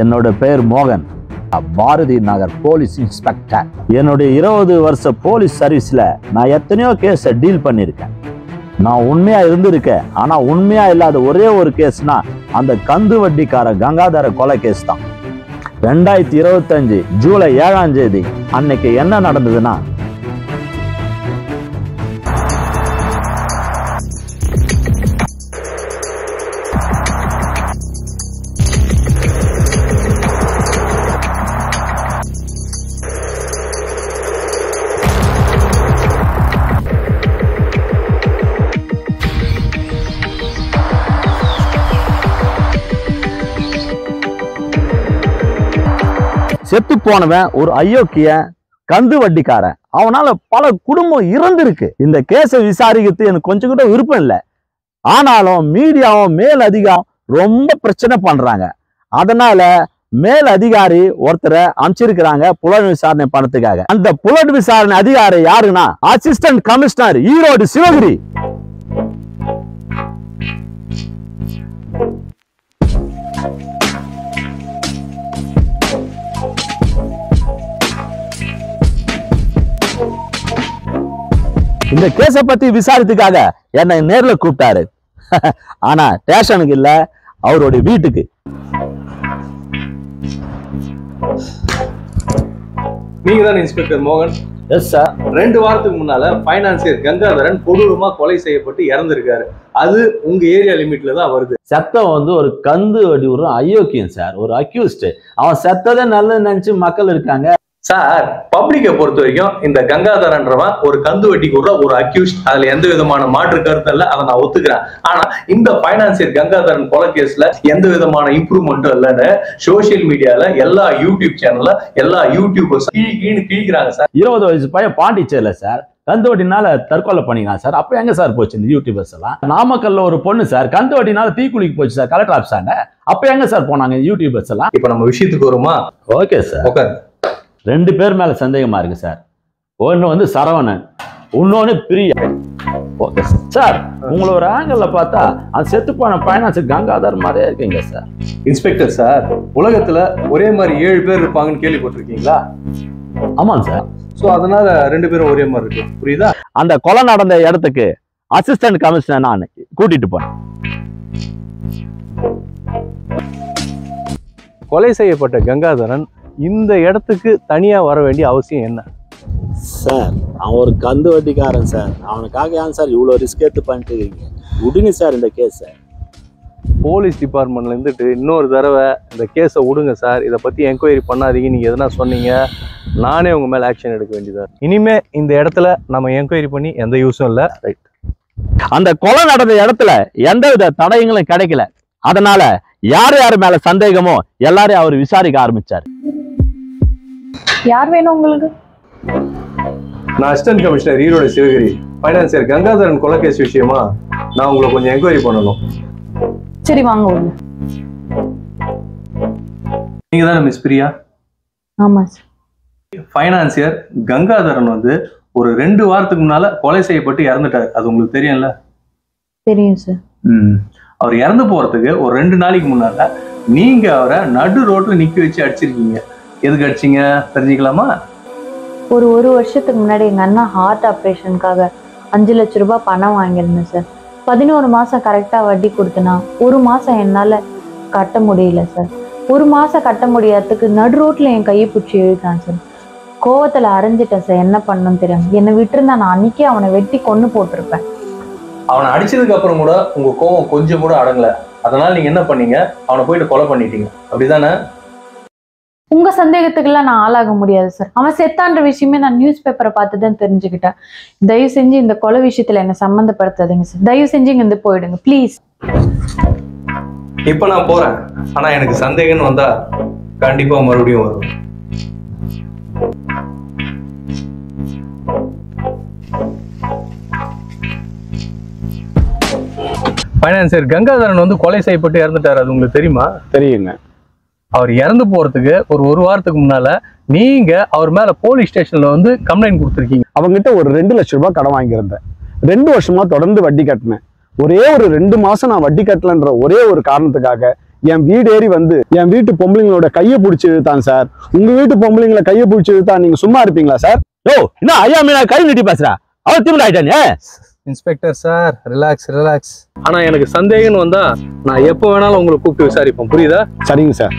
என்னோட பேர் மோகன், பாரதி நகர் போலீஸ் இன்ஸ்பெக்டர். என்னுடைய 20 வருஷ போலீஸ் சர்வீஸ்ல நான் எத்தனையோ கேஸை டீல் பண்ணியிருக்கேன். நான் உண்மையா இருந்திருக்கேன். ஆனா உண்மையா இல்லாத ஒரே ஒரு கேஸ்னா அந்த கந்து வட்டிக்கார கங்காதர கொலை கேஸ் தான். 2025 ஜூலை 7ஆம் தேதி அன்னைக்கு என்ன நடந்ததுன்னா, செத்து போனவன் ஒரு அயோக்கியன் கந்து வட்டிக்காரன். அவனால பல குடும்பம் இறந்திருக்கு. இந்த கேஸை விசாரிக்கிறது எனக்கு கொஞ்சம் கூட விருப்பம் இல்லை. ஆனாலும் மீடியாவும் மேல் அதிகாரம் ரொம்ப பிரச்சனை பண்றாங்க. அதனால மேல் அதிகாரி ஒருத்தரை அமைச்சிருக்கிறாங்க புலன் விசாரணை பண்ணதுக்காக. அந்த புலன் விசாரணை அதிகாரி யாருன்னா அசிஸ்டன்ட் கமிஷனர் ஈரோடு சிவகிரி. இந்த கேஸை பத்தி விசாரித்துக்காக என்னை நேர்ல கூப்பிட்டாரு. ஆனா ஸ்டேஷனுக்கு இல்ல, அவருடைய வீட்டுக்கு. நீங்க தான் இன்ஸ்பெக்டர் மோகன்? Yes sir. 2 வாரத்துக்கு முன்னால பைனான்சியர் கங்காதரன் கொடூரமா கொலை செய்யப்பட்டு இறந்திருக்காரு. அது உங்க ஏரியா லிமிட்ல தான் வருது. செத்தம் ஒரு கந்து வட்டி ஒரு அயோக்கியம் சார், ஒரு அக்யூஸ்ட். அவன் செத்ததை நல்லது நினைச்சு மக்கள் இருக்காங்க சார். பப்ளிக்கை பொறுத்த வரைக்கும் இந்த கங்காதரன்றவன் ஒரு கந்து வட்டிக்கு ஒரு அக்யூஸ்ட், அதுல எந்த விதமான மாற்று கருத்து இல்ல, அதை நான் ஒத்துக்கிறேன். ஆனா இந்த பைனான்சியர் கங்காதரன் கொலை கேஸ்ல எந்த விதமான இம்ப்ரூவ்மெண்ட்டும் இல்லைன்னு சோசியல் மீடியால எல்லா யூடியூப் சேனல்ல எல்லா யூடியூபர்ஸ் கிழிக்கிறாங்க சார். 20 வயசு பையன் பாண்டிச்சேரியில சார் கந்து வட்டினால தற்கொலை பண்ணிக்கலாம் சார். அப்ப எங்க சார் போச்சு இந்த யூடியூபர்ஸ் எல்லாம்? நாமக்கல்ல ஒரு பொண்ணு சார் கந்து வட்டினால தீக்குளிக்கு போச்சு சார் கலெக்டர் ஆஃபீஸாண்ட. அப்ப எங்க சார் போனாங்க யூடியூபர்ஸ் எல்லாம்? இப்ப நம்ம விஷயத்துக்கு வருமா? Okay sir. ஓகே. 2 பேர் மேல சந்தேகமா இருக்கு சார். ஒன்னு சரவணன், இன்னொன்னு பிரியா. Okay sir. உங்களை ஒரு ஆங்கிள் பார்த்தா அந்த செத்து போன பைனான்ஸ் கங்காதர் மாதிரியே இருக்கீங்க சார். இன்ஸ்பெக்டர் சார், உலகத்துல ஒரே மாதிரி 7 பேர் இருப்பாங்கன்னு கேள்விப்பட்டிருக்கீங்களா? ஆமாங்க சார். சோ அதனால 2 பேரும் ஒரே மாதிரி இருக்கு, புரியுதா? அந்த கொலை நடந்த இடத்துக்கு அசிஸ்டன்ட் கமிஷனர் நான் கூட்டிட்டு போனேன். கொலை செய்யப்பட்ட கங்காதரன் இந்த இடத்துக்கு தனியா வர வேண்டிய அவசியம் என்ன சார்? அவன் ஒரு கந்து வட்டிக்காரன் சார். அவனுக்காக ஏன் சார் இவ்வளோ ரிஸ்க் எடுத்து பண்ணிட்டு இருக்கீங்க? விடுங்க சார் இந்த கேஸை. போலீஸ் டிபார்ட்மெண்ட்ல இருந்துட்டு இன்னொரு தடவை இந்த கேஸை விடுங்க சார், இதை பத்தி என்கொயரி பண்ணாதீங்க நீங்க எதனா சொன்னீங்க, நானே உங்க மேல ஆக்ஷன் எடுக்க வேண்டியதா. இனிமே இந்த இடத்துல நம்ம என்கொயரி பண்ணி எந்த யூஸும் இல்லை. ரைட். அந்த கொலை நடந்த இடத்துல எந்தவித தடயங்களும் கிடைக்கல. அதனால யார் யார் மேல சந்தேகமோ எல்லாரையும் அவர் விசாரிக்க ஆரம்பிச்சார். யார் வேணும் உங்களுக்கு? நான் assistant commissioner Erode Sivagiri. Financier Gangadharan கொலை கேஸ் விஷயமா நான் உங்களை கொஞ்சம் என்கொயரி பண்ணணும். சரி வாங்க உள்ள. நீங்க தானே மிஸ் பிரியா? ஆமா சார். பைனான்சியர் கங்காதரன் ஒரு 2 வாரத்துக்கு முன்னால கொலை செய்யப்பட்டு இறந்துட்டாரு. அது உங்களுக்கு தெரியும்ல? தெரியும் சார். அவர் இறந்து போறதுக்கு ஒரு 2 நாளைக்கு முன்னால நீங்க அவரை நடு ரோட்ல நிக்க வச்சு அடிச்சிருக்கீங்க. எதுக்கு அடிச்சீங்க தெரிஞ்சுக்கலாமா? ஒரு வருஷத்துக்கு முன்னாடி எங்க அண்ணா ஹார்ட் ஆப்ரேஷனுக்காக 5 லட்ச ரூபாய் பணம் வாங்கியிருந்தேன் சார். 11 மாசம் கரெக்டா வட்டி கொடுத்தனா 1 மாசம் என்னால கட்ட முடியல சார். 1 மாசம் கட்ட முடியாததுக்கு நடு ரோட்ல என் கையை பிடிச்சி இழுத்தான் சார். கோவத்துல அரைஞ்சிட்டேன் சார். என்ன பண்ணணும்னு தெரியும். என்னை விட்டுருந்தா நான் அன்னைக்கே அவனை வெட்டி கொன்னு போட்டிருப்பேன். அவனை அடிச்சதுக்கு அப்புறம் கூட உங்க கோவம் கொஞ்சம் கூட அடங்கல. அதனால நீங்க என்ன பண்ணீங்க? அவனை போயிட்டு கொலை பண்ணிட்டீங்க, அப்படிதானே? உங்க சந்தேகத்துக்கெல்லாம் நான் ஆளாக முடியாது சார். அவன் செத்தான்ற விஷயமே நான் நியூஸ் பேப்பரை பார்த்துதான் தெரிஞ்சுக்கிட்டேன். தயவு செஞ்சு இந்த கொலை விஷயத்துல என்ன சம்மந்தப்படுத்தாதீங்க சார். தயவு செஞ்சு இங்க இருந்து போயிடுங்க ப்ளீஸ். இப்ப நான் போறேன். ஆனா எனக்கு சந்தேகம்னு வந்தா கண்டிப்பா மறுபடியும் வரும். பைனான்சியர் கங்காதரன் கொலை செய்யப்பட்டு இறந்துட்டாரு. அது உங்களுக்கு தெரியுமா? தெரியுங்க. அவர் இறந்து போறதுக்கு ஒரு வாரத்துக்கு முன்னால நீங்க அவர் மேல போலீஸ் ஸ்டேஷன்ல கம்ப்ளைண்ட் கொடுத்துருக்கீங்க. அவங்ககிட்ட ஒரு 2 லட்சம் ரூபாய் கடன் வாங்கியிருந்தேன். 2 வருஷமா தொடர்ந்து வட்டி கட்டினேன். ஒரே ஒரு 2 மாசம் நான் வட்டி கட்டலன்ற ஒரே ஒரு காரணத்துக்காக என் வீடு ஏறி வந்து என் வீட்டு பொம்பளைங்களோட கையை பிடிச்சி இழுத்தான் சார். உங்க வீட்டு பொம்பளைங்களை கையை பிடிச்சி இழுத்தா நீங்க சும்மா இருப்பீங்களா சார்? யோ என்ன ஐயா மீனா கை நீட்டி பேசுறா? அவன் திமிர ஆயிட்டானே. Inspector sir, relax. ஆனா எனக்கு சந்தேகம்னு வந்தா நான் எப்போ வேணாலும் உங்களை கூப்பிட்டு விசாரிப்போம், புரியுதா? சரிங்க சார்.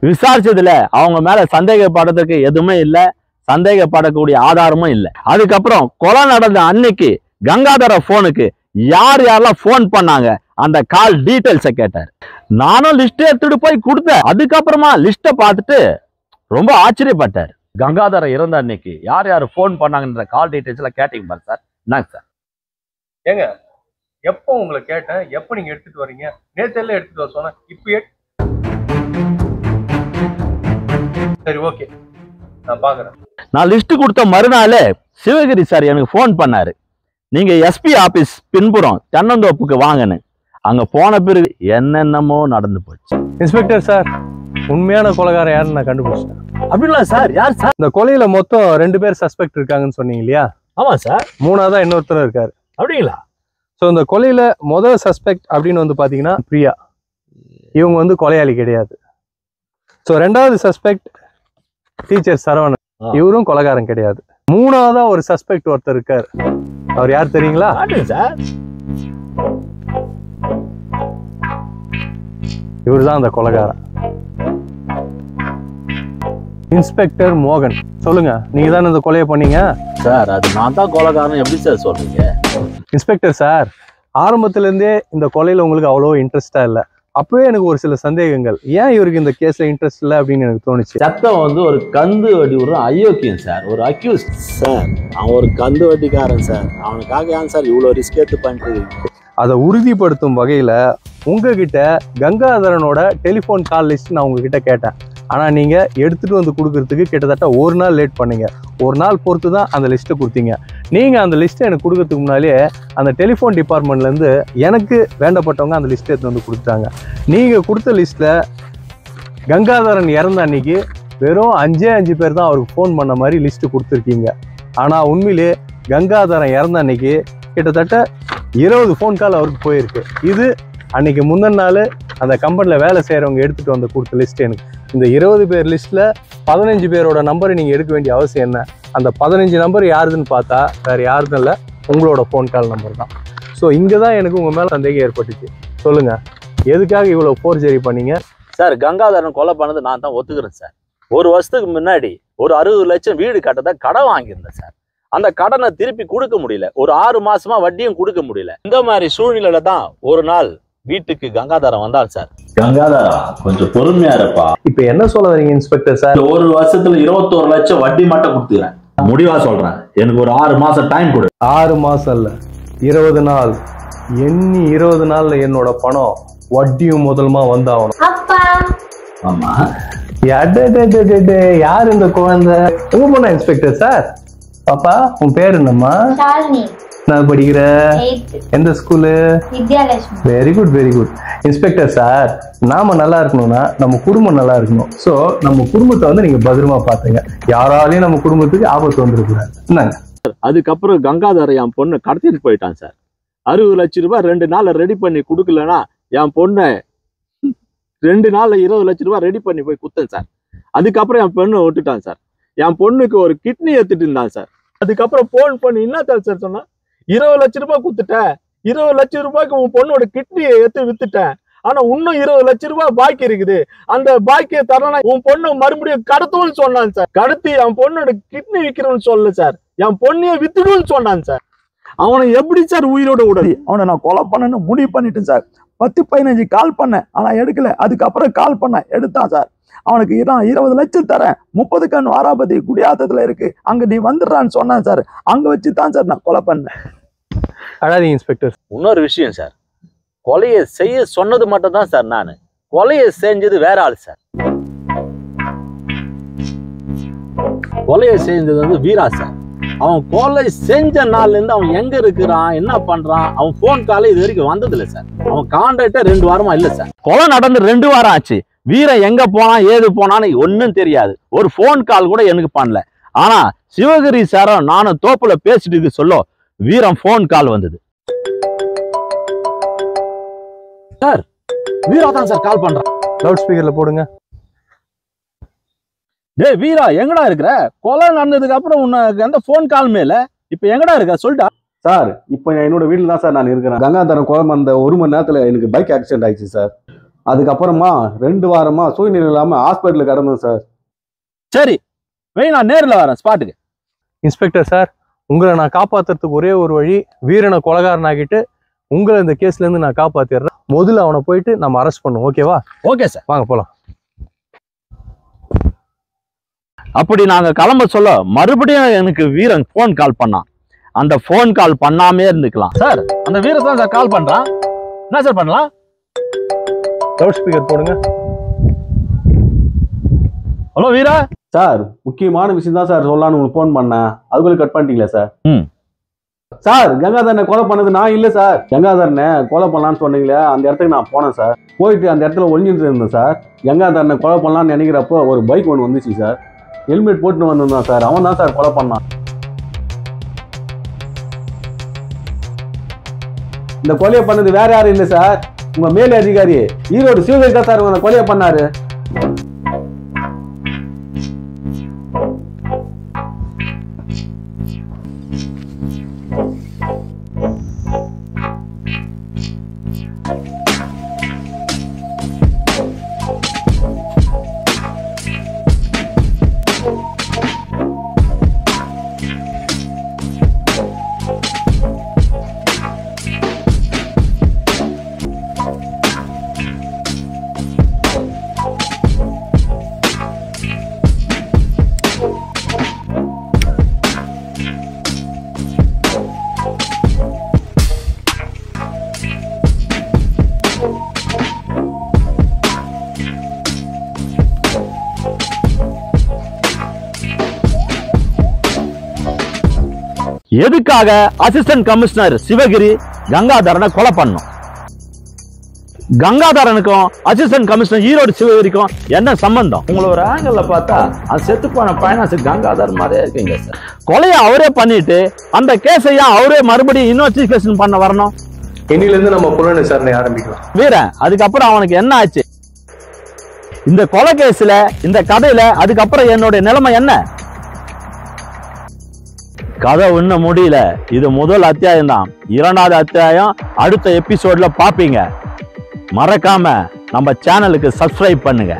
விசாரிச்சதுல அவங்க மேல சந்தேகப்படுறதுக்கு எதுவுமே இல்ல, சந்தேகப்படக்கூடிய ஆதாரமும் இல்ல. அதுக்கப்புறம் கொலை நடந்த அன்னைக்கு கங்காதர போனுக்கு யார் யாரெல்லாம் போன் பண்ணாங்க அந்த கால் டீடைல்ஸை கேட்டார். நானும் லிஸ்ட் எடுத்துட்டு போய் கொடுத்தேன். அதுக்கப்புறமா லிஸ்ட்டை பார்த்துட்டு ரொம்ப ஆச்சரியப்பட்டார். கங்காதர இறந்த அன்னைக்கு யார் யார் போன் பண்ணாங்கன்ற கால் டீடைல்ஸ் எல்லாம் கேட்டீங்க பாரு சார். என்னங்க சார்? ஏங்க எப்போ உங்களை கேட்டேன், எப்போ நீங்க எடுத்துட்டு வரீங்க? நேத்தெல்லாம் எடுத்துட்டு வர சொன்னேன், இப்போ சரி ஓகே நான் பாக்குறேன். நான் லிஸ்ட் கொடுத்த மறுநாளே சிவகிரி சார் எனக்கு போன் பண்ணாரு. நீங்க எஸ்பி ஆபீஸ் பின்புறம் தென்னந்தோப்புக்கு வாங்கன்னு. அங்க போன பிறகு என்னென்னமோ நடந்து போச்சு. இன்ஸ்பெக்டர் சார், உண்மையான கொலைகாரன் யாருன்னு நான் கண்டுபிடிச்சேன். அப்படிங்களா சார்? யார் சார்? இந்த கொலையில மொத்தம் 2 பேர் சஸ்பெக்ட் இருக்காங்கன்னு சொன்னீங்க இல்லையா? ஆமா சார். 3ஆவதா இன்னொருத்தர் இருக்காரு. அப்படிங்களா? ஸோ இந்த கொலையில முதல் சஸ்பெக்ட் அப்படின்னு வந்து பாத்தீங்கன்னா பிரியா. இவங்க வந்து கொலையாளி கிடையாது. ஸோ 2வது சஸ்பெக்ட் டீச்சர் சரவணன், இவரும் கொலைகாரன் கிடையாது. 3ஆவதா ஒரு சஸ்பெக்ட் ஒருத்தர் இருக்காரு. அவர் யார் தெரியுங்களா? சார், இவர் தான் அந்த கொலைகாரன், இன்ஸ்பெக்டர் மோகன். சொல்லுங்க, நீங்க தானே இந்த கொலையை பண்ணீங்க? சார் அது நான் தான் கொலைகாரன் எப்படி சார் சொல்றீங்க? இன்ஸ்பெக்டர் சார், ஆரம்பத்துல இருந்தே இந்த கொலையில உங்களுக்கு அவ்வளோ இன்ட்ரெஸ்டா இல்லை. அப்பவே எனக்கு ஒரு சில சந்தேகங்கள், ஏன் இவருக்கு இந்த கேஸ்ல இன்ட்ரெஸ்ட் இல்லை அப்படின்னு எனக்கு தோணுச்சு. சத்தம் வந்து ஒரு கந்து வட்டி ஒரு அயோக்கியம் சார், ஒரு அக்யூஸ் சார். அவன் ஒரு கந்து வட்டிக்காரன் சார். அவனுக்காக ஏன் சார் இவ்வளோ ரிஸ்க் எடுத்து பண்ணிட்டு? அதை உறுதிப்படுத்தும் வகையில உங்ககிட்ட கங்காதரனோட டெலிஃபோன் கால் லிஸ்ட் நான் உங்ககிட்ட கேட்டேன். ஆனா நீங்க எடுத்துட்டு வந்து கொடுக்கறதுக்கு கிட்டத்தட்ட 1 நாள் லேட் பண்ணீங்க. 1 நாள் பொறுத்து தான் அந்த லிஸ்ட்டை கொடுத்தீங்க. நீங்க அந்த லிஸ்ட்டை எனக்கு கொடுக்கறதுக்கு முன்னாலே அந்த டெலிஃபோன் டிபார்ட்மெண்ட்ல இருந்து எனக்கு வேண்டப்பட்டவங்க அந்த லிஸ்ட்டை எடுத்து வந்து கொடுத்தாங்க. நீங்க கொடுத்த லிஸ்ட்ல கங்காதரன் இறந்த அன்னைக்கு வெறும் 5 பேர் தான் அவருக்கு ஃபோன் பண்ண மாதிரி லிஸ்ட் கொடுத்துருக்கீங்க. ஆனா உண்மையிலே கங்காதரன் இறந்த அன்னைக்கு கிட்டத்தட்ட 20 ஃபோன் கால் அவருக்கு போயிருக்கு. இது அன்னைக்கு முந்தின நாள் அந்த கம்பெனியில் வேலை செய்கிறவங்க எடுத்துகிட்டு வந்து கொடுத்த லிஸ்ட். எனக்கு இந்த 20 பேர் லிஸ்ட்டில் 15 பேரோட நம்பரை நீங்கள் எடுக்க வேண்டிய அவசியம் என்ன? அந்த 15 நம்பர் யாருதுன்னு பார்த்தா வேறு யாருதும் இல்லை, உங்களோட ஃபோன் கால் நம்பர் தான். ஸோ இங்கே தான் எனக்கு உங்கள் மேலே சந்தேகம் ஏற்பட்டுச்சு. சொல்லுங்கள், எதுக்காக இவ்வளோ ஃபோர்ஜரி பண்ணீங்க? சார் கங்காதரன் கொலை பண்ணது நான் தான் ஒத்துக்கிறேன் சார். 1 வருஷத்துக்கு முன்னாடி ஒரு 60 லட்சம் வீடு கட்டதை கடன் வாங்கியிருந்தேன் சார். அந்த கடனை திருப்பி கொடுக்க முடியல. ஒரு 6 மாசமா வட்டியும் கொடுக்க முடியல. இந்த மாதிரி சூழ்நிலையில தான் ஒரு நாள் வீட்டுக்கு கங்காதரன் வந்தார் சார். கங்காதரா கொஞ்சம் பொறுமையா இருப்பா. இப்ப என்ன சொல்ல வரீங்க இன்ஸ்பெக்டர் சார்? 1 வருஷத்துல 21 லட்சம் வட்டி மட்டும் கொடுத்துக்கிறேன். முடிவா சொல்றேன், எனக்கு ஒரு 6 மாசம் டைம் கொடு. 6 மாசம் இல்ல, 20 நாள். எண்ணி 20 நாள்ல என்னோட பணம் வட்டியும் முதலுமா வந்தாகணும். ஆமா, யார் இந்த குழந்தை? உங்க பொண்ணா இன்ஸ்பெக்டர் சார்? பாப்பா, உன் பேர் என்னம்மா? நான் படிக்கிற எந்த school? Very good very good. Inspector sir, நாம நல்லா இருக்கணும்னா நம்ம குடும்பம் நல்லா இருக்கணும். சோ நம்ம குடும்பத்தை வந்து நீங்க பத்திரமா பாத்துங்க. யாராலையும் நம்ம குடும்பத்துக்கு ஆபத்து வந்துடக்கூடாது. என்னங்க? அதுக்கப்புறம் கங்காதரன் என் பொண்ணை கடத்திட்டு போயிட்டான் சார். 60 லட்சம் ரூபாய் 2 நாள்ல ரெடி பண்ணி கொடுக்கலன்னா என் பொண்ணை 2 நாள்ல 20 லட்சம் ரூபாய் ரெடி பண்ணி போய் குத்தேன் சார். அதுக்கப்புறம் என் பொண்ணை விட்டுட்டான் சார். என் பொண்ணுக்கு ஒரு கிட்னி எடுத்துட்டு இருந்தான் சார். அதுக்கப்புறம் போன் பண்ணி என்ன சார் சொன்னா, 20 லட்சம் ரூபாய் குத்துட்டேன், 20 லட்சம் ரூபாய்க்கு உன் பொண்ணோட கிட்னியை எடுத்து வித்துட்டேன், ஆனா இன்னும் 20 லட்சம் ரூபாய் பாக்கி இருக்குது, அந்த பாக்கியை தரணும், உன் பொண்ணு மறுபடியும் கடத்தும்னு சொன்னான் சார். கடத்தி என் பொண்ணோட கிட்னி விற்கிறோம்னு சொல்லல சார், என் பொண்ணைய வித்துடுன்னு சொன்னான் சார். அவனை எப்படி சார் உயிரோட விடது? அவனை நான் கொலை பண்ணன்னு முடிவு பண்ணிட்டேன் சார். 10-15 கால் பண்ணேன், ஆனா எடுக்கல. அதுக்கப்புறம் கால் பண்ண எடுத்தான் சார். அவனுக்கு 20 லட்சம் தரேன், 30 கண் வாராபதி குடியாத்தத்துல இருக்கு, அங்க நீ வந்துடுறான்னு சொன்னான் சார். அங்க வச்சுதான் சார் நான் கொலை பண்ணேன். அழாதீங்க இன்ஸ்பெக்டர். இன்னொரு விஷயம் சார், கொலையை செய்ய சொன்னது மட்டும் தான் சார் நானு, கொலையை செஞ்சது வேற ஆள் சார். கொலையை செஞ்சது வந்து வீரா சார். அவன் கொலை செஞ்ச நாள்ல இருந்து அவன் எங்க இருக்கிறான், என்ன பண்றான், அவன் போன் கால இது வரைக்கும் வந்தது இல்லை சார். அவன் கான்டாக்டே 2 வாரமா இல்ல சார். கொலை நடந்து 2 வாரம் ஆச்சு. வீரன் எங்க போனா ஏது போனான்னு ஒன்னும் தெரியாது. ஒரு போன் கால் கூட எனக்கு பண்ணல. ஆனா சிவகிரி சாரும் நானும் தோப்புல பேசிட்டு சொல்ல வீரன் போன் கால் வந்தது. சார் வீரா தான் சார் கால் பண்றேன். லவுட் ஸ்பீக்கர்ல போடுங்க. டேய் வீரா, எங்கடா இருக்கிற? கொலை நடந்ததுக்கு அப்புறம் உனக்கு எந்த போன் கால்மே இல்ல. இப்ப எங்கடா இருக்க சொல்லிட்டா? சார் இப்போ என்னோட வீட்டில் தான் சார் நான் இருக்கிறேன். கங்காதரன் கொலை பண்ண 1 மணி நேரத்தில் எனக்கு பைக் ஆக்சிடென்ட் ஆயிடுச்சு சார். அதுக்கப்புறமா 2 வாரமா சூழ்நிலை இல்லாமல் ஹாஸ்பிட்டலில் கிடந்தேன் சார். சரி நான் நேரில் வரேன் ஸ்பாட்டுக்கு. இன்ஸ்பெக்டர் சார், உங்களை நான் காப்பாத்துறதுக்கு ஒரே ஒரு வழி, வீரனை கொலைகாரன் ஆகிட்டு உங்களை இந்த கேஸ்ல இருந்து நான் காப்பாத்திடுறேன். முதல்ல அவனை போயிட்டு நம்ம அரெஸ்ட் பண்ணுவோம். ஓகேவா? ஓகே சார், வாங்க போலாம். அப்படி நாங்க கிளம்ப சொல்ல மறுபடியும் எனக்கு வீரன் போன் கால் பண்ணான். அந்த போன் கால் பண்ணாமே இருந்துக்கலாம் சார். அந்த வீரன் தான் சார் கால் பண்றான். என்ன சார் பண்ணலாம்? லவுட் ஸ்பீக்கர் போடுங்க. ஹலோ வீரா சார், முக்கியமான விஷயம் தான் சார் சொல்லலான்னு உங்களுக்கு ஃபோன் பண்ணேன். அதுக்குள்ள கட் பண்ணிட்டீங்களா சார்? சார், கங்காதரனை கொலை பண்ணது நான் இல்லை சார். கங்காதரனை கொலை பண்ணலான்னு சொன்னீங்களே, அந்த இடத்துக்கு நான் போனேன் சார். போயிட்டு அந்த இடத்துல ஒளிஞ்சிட்டு இருந்தேன் சார். கங்காதரனை கொலை பண்ணலான்னு நினைக்கிறப்போ ஒரு பைக் ஒன்று வந்துச்சு சார். ஹெல்மெட் போட்டுன்னு வந்திருந்தான் சார். அவன் தான் சார் கொலை பண்ணான். இந்த கொலையை பண்ணது வேற யாரும் இல்லை சார், உங்க மேலே அதிகாரி ஈரோடு சிவகங்கை தான் சார் உங்க கொலையை பண்ணாரு. எதுக்காக அசிஸ்டன்ட் கமிஷனர் சிவகிரி கங்காதரனை கொலை பண்ணும்? கங்காதரனுக்கும் அசிஸ்டன்ட் கமிஷனர் ஈரோடு சிவகிரிக்கும் என்ன சம்பந்தம்? உங்களை ஒரு ஆங்கிள் பார்த்தா அது செத்து போன பைனான்ஸ் கங்காதர் மாதிரியே இருக்கீங்க சார். கொலையை அவரே பண்ணிட்டு அந்த கேஸையா அவரே மறுபடியும் இன்வெஸ்டிகேஷன் பண்ண வரணும். இன்னில இருந்து நம்ம புலன் விசாரணை ஆரம்பிக்கலாம். வீரன், அதுக்கப்புறம் அவனுக்கு என்ன ஆச்சு? இந்த கொலை கேஸ்ல, இந்த கதையில அதுக்கப்புறம் என்னுடைய நிலைமை என்ன? கதை இன்னும் முடியல. இது முதல் அத்தியாயம் தான். 2வது அத்தியாயம் அடுத்த எபிசோட்ல பாப்பீங்க. மறக்காம நம்ம சேனலுக்கு சப்ஸ்கிரைப் பண்ணுங்க.